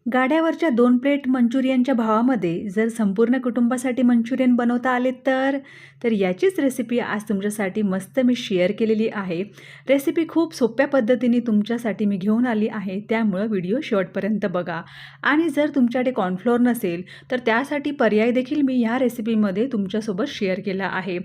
गाड्यावरच्या 2 plate मंचुरियनच्या भावामध्ये जर संपूर्ण कुटुंबासाठी मंचुरियन बनवता आले तर याचीच रेसिपी आज तुमच्यासाठी मस्त मी शेअर केलेली आहे. रेसिपी खूप सोप्या पद्धतीने तुमच्यासाठी मी घेऊन आली आहे, त्यामुळं व्हिडिओ शेवटपर्यंत बघा. आणि जर तुमच्याकडे कॉर्नफ्लोअर नसेल तर त्यासाठी पर्याय देखील मी ह्या रेसिपीमध्ये तुमच्यासोबत शेअर केला आहे.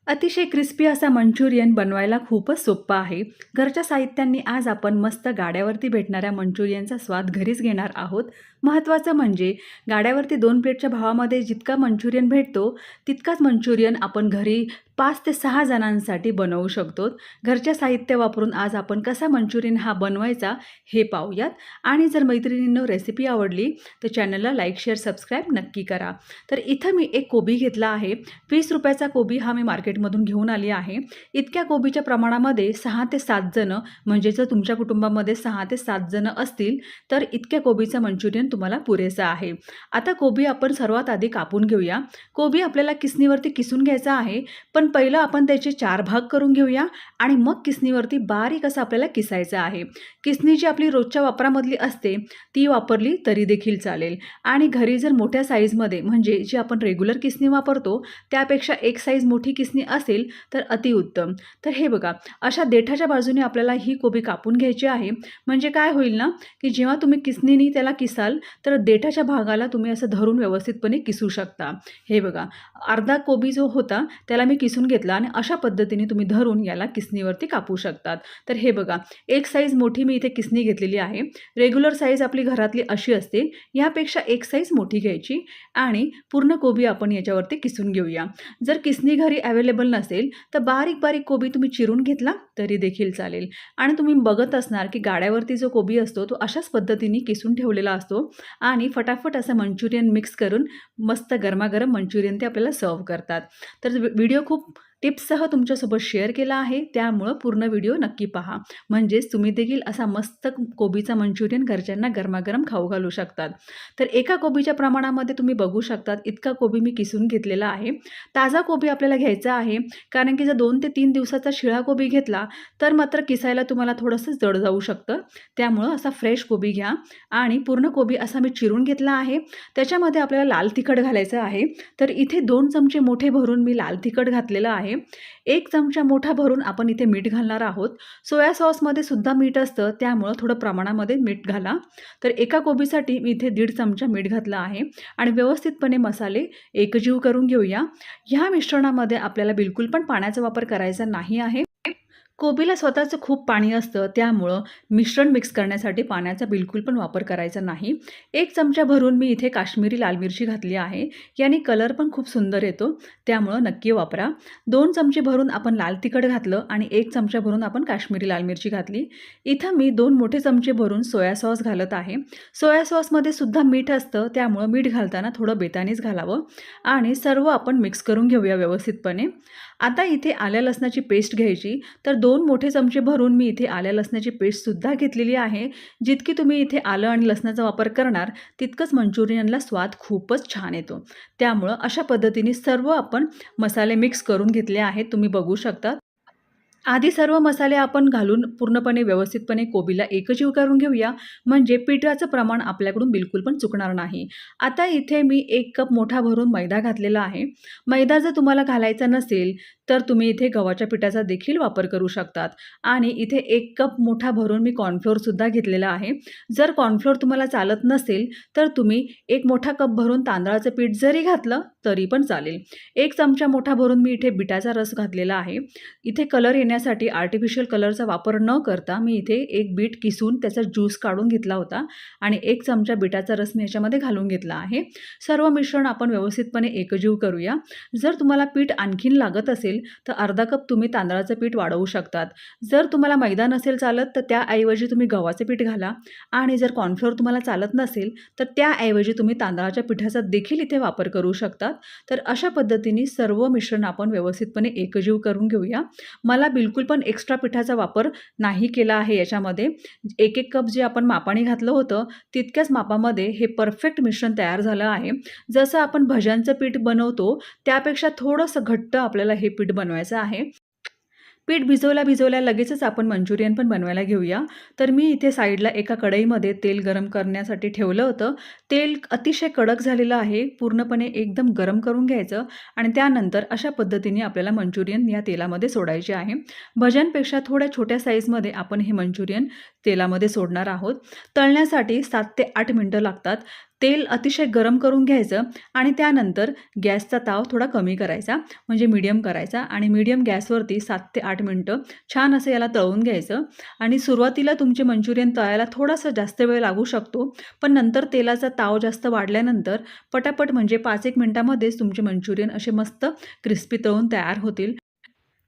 अतिशय क्रिस्पी असा मंचुरियन बनवायला खूपच सोप्पा आहे. घरच्या साहित्यांनी आज आपण मस्त गाड्यावरती भेटणाऱ्या मंचुरियनचा स्वाद घरीच घेणार आहोत. महत्त्वाचं म्हणजे गाड्यावरती 2 प्लेटच्या भावामध्ये जितका मंचुरियन भेटतो तितकाच मंचुरियन आपण घरी 5 ते 6 जणांसाठी बनवू शकतो. घरच्या साहित्य वापरून आज आपण कसा मंचुरियन हा बनवायचा हे पाहूयात. आणि जर मैत्रिणींनो रेसिपी आवडली तर चॅनलला लाईक, शेअर, सबस्क्राईब नक्की करा. तर इथं मी एक कोबी घेतला आहे. 20 रुपयाचा कोबी हा मी मार्केटमधून घेऊन आली आहे. इतक्या कोबीच्या प्रमाणामध्ये 6 ते 7 जणं, म्हणजे जर तुमच्या कुटुंबामध्ये 6 ते 7 जणं असतील तर इतक्या कोबीचं मंचुरियन तुम्हाला पुरेसं आहे. आता कोबी आपण सर्वात आधी कापून घेऊया. कोबी आपल्याला किसणीवरती किसून घ्यायचा आहे, पण पहिलं आपण त्याचे 4 भाग करून घेऊया आणि मग किसणीवरती बारीक असं आपल्याला किसायचं आहे. किसणी जी आपली रोजच्या वापरामधली असते ती वापरली तरी देखील चालेल. आणि घरी जर मोठ्या साईजमध्ये, म्हणजे जी आपण रेग्युलर किसणी वापरतो त्यापेक्षा एक साईज मोठी किसणी असेल तर अतिउत्तम. तर हे बघा, अशा देठाच्या बाजूने आपल्याला ही कोबी कापून घ्यायची आहे. म्हणजे काय होईल ना, की जेव्हा तुम्ही किसणीने त्याला किसाल तर देठाच्या भागाला तुम्ही असं धरून व्यवस्थितपणे किसू शकता. हे बघा, अर्धा कोबी जो होता त्याला मी किसून घेतला आणि अशा पद्धतीने तुम्ही धरून याला किसणीवरती कापू शकतात. तर हे बघा, एक साईज मोठी मी इथे किसणी घेतलेली आहे. रेग्युलर साईज आपली घरातली अशी असते, यापेक्षा एक साईज मोठी घ्यायची आणि पूर्ण कोबी आपण याच्यावरती किसून घेऊया. जर किसणी घरी अवेलेबल नसेल तर बारीक बारीक कोबी तुम्ही चिरून घेतला तरी देखील चालेल. आणि तुम्ही बघत असणार की गाड्यावरती जो कोबी असतो तो अशाच पद्धतीने किसून ठेवलेला असतो आणि फटाफट असं मंचुरियन मिक्स करून मस्त गरमागरम मंचुरियन ते आपल्याला सर्व करतात. तर व्हिडिओ खूप टिप्ससह तुमच्यासोबत शेअर केला आहे, त्यामुळं पूर्ण व्हिडिओ नक्की पहा. म्हणजेच तुम्ही देखील असा मस्त कोबीचा मंचुरियन घरच्यांना गरमागरम खाऊ घालू शकतात. तर एका कोबीच्या प्रमाणामध्ये तुम्ही बघू शकतात इतका कोबी मी किसून घेतलेला आहे. ताजा कोबी आपल्याला घ्यायचा आहे, कारण की जर 2 ते 3 दिवसाचा शिळा कोबी घेतला तर मात्र किसायला तुम्हाला थोडंसं जड जाऊ शकतं. त्यामुळं असा फ्रेश कोबी घ्या. आणि पूर्ण कोबी असा मी चिरून घेतला आहे. त्याच्यामध्ये आपल्याला लाल तिखट घालायचं आहे. तर इथे 2 चमचे मोठे भरून मी लाल तिखट घातलेलं आहे. 1 चमचा मोठा भरून आपण इथे मीठ घालणार आहोत. सोया सॉसमध्ये सुद्धा मीठ असतं, त्यामुळं थोडं प्रमाणामध्ये मीठ घाला. तर एका कोबीसाठी मी इथे 1.5 चमचा मीठ घातलं आहे. आणि व्यवस्थितपणे मसाले एकजीव करून घेऊया. ह्या मिश्रणामध्ये आपल्याला बिलकुल पण पाण्याचा वापर करायचा नाही आहे. कोबीला स्वतःचं खूप पाणी असतं, त्यामुळं मिश्रण मिक्स करण्यासाठी पाण्याचा बिलकुल पण वापर करायचा नाही. 1 चमचा भरून मी इथे काश्मीरी लाल मिरची घातली आहे. याने कलर पण खूप सुंदर येतो, त्यामुळं नक्की वापरा. 2 चमचे भरून आपण लाल तिखट घातलं आणि 1 चमचा भरून आपण काश्मीरी लाल मिरची घातली. इथं मी 2 मोठे चमचे भरून सोया सॉस घालत आहे. सोया सॉसमध्ये सुद्धा मीठ असतं, त्यामुळं मीठ घालताना थोडं बेतानीच घालावं. आणि सर्व आपण मिक्स करून घेऊया व्यवस्थितपणे. आता इथे आल्या लसणाची पेस्ट घ्यायची. तर 2 मोठे चमचे भरून मी इथे आल्या लसणाची पेस्टसुद्धा घेतलेली आहे. जितकी तुम्ही इथे आलं आणि लसणाचा वापर करणार तितकंच मंचुरियनला स्वाद खूपच छान येतो. त्यामुळं अशा पद्धतीने सर्व आपण मसाले मिक्स करून घेतले आहेत, तुम्ही बघू शकता. आधी सर्व मसाले आपण घालून पूर्णपणे व्यवस्थितपणे कोबीला एकजीव करून घेऊया, म्हणजे पिठाचं प्रमाण आपल्याकडून बिलकुल पण चुकणार नाही. आता इथे मी 1 कप मोठा भरून मैदा घातलेला आहे. मैदा जर तुम्हाला घालायचा नसेल तर तुम्ही इथे गव्हाच्या पिठाचा देखील वापर करू शकतात. आणि इथे 1 कप मोठा भरून मी कॉर्नफ्लोअरसुद्धा घेतलेला आहे. जर कॉर्नफ्लोअर तुम्हाला चालत नसेल तर तुम्ही 1 मोठा कप भरून तांदळाचं पीठ जरी घातलं तरी पण चालेल. 1 चमचा मोठा भरून मी इथे बिटाचा रस घातलेला आहे. इथे कलर येण्यासाठी आर्टिफिशियल कलरचा वापर न करता मी इथे 1 बीट किसून त्याचा ज्यूस काढून घेतला होता आणि 1 चमचा बिटाचा रस मी याच्यामध्ये घालून घेतला आहे. सर्व मिश्रण आपण व्यवस्थितपणे एकजीव करूया. जर तुम्हाला पीठ आणखीन लागत असेल तर अर्धा कप तुम्ही तांदळाचं पीठ वाढवू शकतात. जर तुम्हाला मैदा नसेल चालत तर त्याऐवजी तुम्ही गव्हाचं पीठ घाला. आणि जर कॉर्नफ्लोअर तुम्हाला चालत नसेल तर त्याऐवजी तुम्ही तांदळाच्या पिठाचा देखील इथे वापर करू शकतात. तर अशा पद्धतीने सर्व मिश्रण आपण व्यवस्थितपणे एकजीव करून घेऊया. मला बिलकुल पण एक्स्ट्रा पिठाचा वापर नाही केला आहे याच्यामध्ये. 1-1 कप जे आपण मापाने घातलं होतं तितक्याच मापामध्ये हे परफेक्ट मिश्रण तयार झालं आहे. जसं आपण भज्यांचं पीठ बनवतो त्यापेक्षा थोडंसं घट्ट आपल्याला हे पीठ बनवायचं आहे. पीठ भिजवल्या लगेचच आपण मंचुरियन पण बनवायला घेऊया. तर मी इथे साईडला एका कढईमध्ये तेल गरम करण्यासाठी ठेवलं होतं. तेल अतिशय कडक झालेलं आहे. पूर्णपणे एकदम गरम करून घ्यायचं आणि त्यानंतर अशा पद्धतीने आपल्याला मंचुरियन या तेलामध्ये सोडायचे आहे. भज्यांपेक्षा थोड्या छोट्या साईजमध्ये आपण हे मंचुरियन तेलामध्ये सोडणार आहोत. तळण्यासाठी 7 ते 8 मिनिटं लागतात. तेल अतिशय गरम करून घ्यायचं आणि त्यानंतर गॅसचा ताव थोडा कमी करायचा, म्हणजे मीडियम करायचा आणि मीडियम गॅसवरती 7 ते 8 मिनिटं छान असं याला तळून घ्यायचं. आणि सुरुवातीला तुमचे मंचुरियन तळायला थोडासा जास्त वेळ लागू शकतो, पण नंतर तेलाचा ताव जास्त वाढल्यानंतर पटापट म्हणजे 5-1 मिनिटामध्येच तुमचे मंचुरियन असे मस्त क्रिस्पी तळून तयार होतील.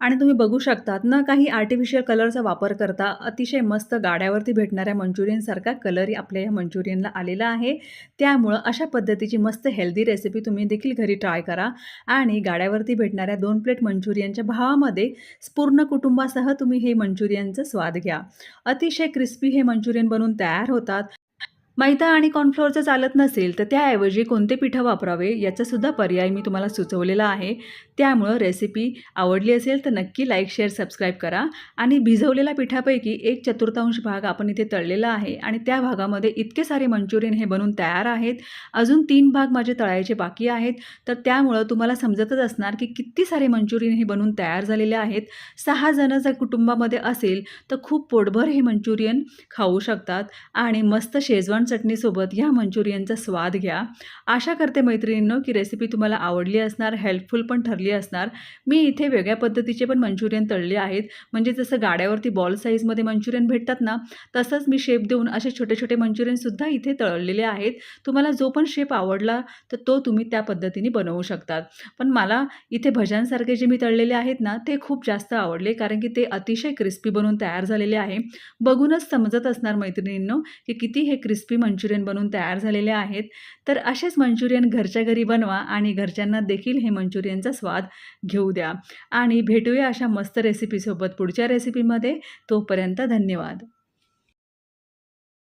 आणि तुम्ही बघू शकतात ना, काही आर्टिफिशियल कलरचा वापर करता अतिशय मस्त गाड्यावरती भेटणाऱ्या मंचुरियनसारखा कलर आपल्या या मंचुरियनला आलेला आहे. त्यामुळं अशा पद्धतीची मस्त हेल्दी रेसिपी तुम्ही देखील घरी ट्राय करा आणि गाड्यावरती भेटणाऱ्या 2 प्लेट मंचुरियनच्या भावामध्ये पूर्ण कुटुंबासह तुम्ही हे मंचुरियनचा स्वाद घ्या. अतिशय क्रिस्पी हे मंचुरियन बनून तयार होतात. मैदा आणि कॉर्नफ्लोअरचं चालत नसेल तर त्याऐवजी कोणते पिठं वापरावे याचासुद्धा पर्याय मी तुम्हाला सुचवलेला आहे. त्यामुळं रेसिपी आवडली असेल तर नक्की लाईक, शेअर, सबस्क्राईब करा. आणि भिजवलेल्या पिठापैकी 1/4 भाग आपण इथे तळलेला आहे आणि त्या भागामध्ये इतके सारे मंचुरियन हे बनून तयार आहेत. अजून 3 भाग माझे तळायचे बाकी आहेत. तर त्यामुळं तुम्हाला समजतच असणार की किती सारे मंचुरियन हे बनून तयार झालेले आहेत. 6 जण जर कुटुंबामध्ये असेल तर खूप पोटभर हे मंचुरियन खाऊ शकतात आणि मस्त शेजवान चटणीसोबत ह्या मंचुरियनचा स्वाद घ्या. आशा करते मैत्रिणींनो की रेसिपी तुम्हाला आवडली असणार, हेल्पफुल पण ठरली असणार. मी इथे वेगळ्या पद्धतीचे पण मंचुरियन तळले आहेत. म्हणजे जसं गाड्यावरती बॉल साईजमध्ये मंचुरियन भेटतात ना, तसंच मी शेप देऊन असे छोटे-छोटे मंचुरियनसुद्धा इथे तळलेले आहेत. तुम्हाला जो पण शेप आवडला तर तो तुम्ही त्या पद्धतीने बनवू शकतात. पण मला इथे भज्यांसारखे जे मी तळलेले आहेत ना, ते खूप जास्त आवडले, कारण की ते अतिशय क्रिस्पी बनून तयार झालेले आहे. बघूनच समजत असणार मैत्रिणींनो की किती हे क्रिस्पी मंचुरियन बनून तयार झालेले आहेत. तर असेच मंचुरियन घरच्या घरी बनवा आणि घरच्यांना देखील हे मंचुरियनचा स्वाद घेऊ द्या. आणि भेटूया अशा मस्त रेसिपीसोबत पुढच्या रेसिपीमध्ये. तोपर्यंत धन्यवाद.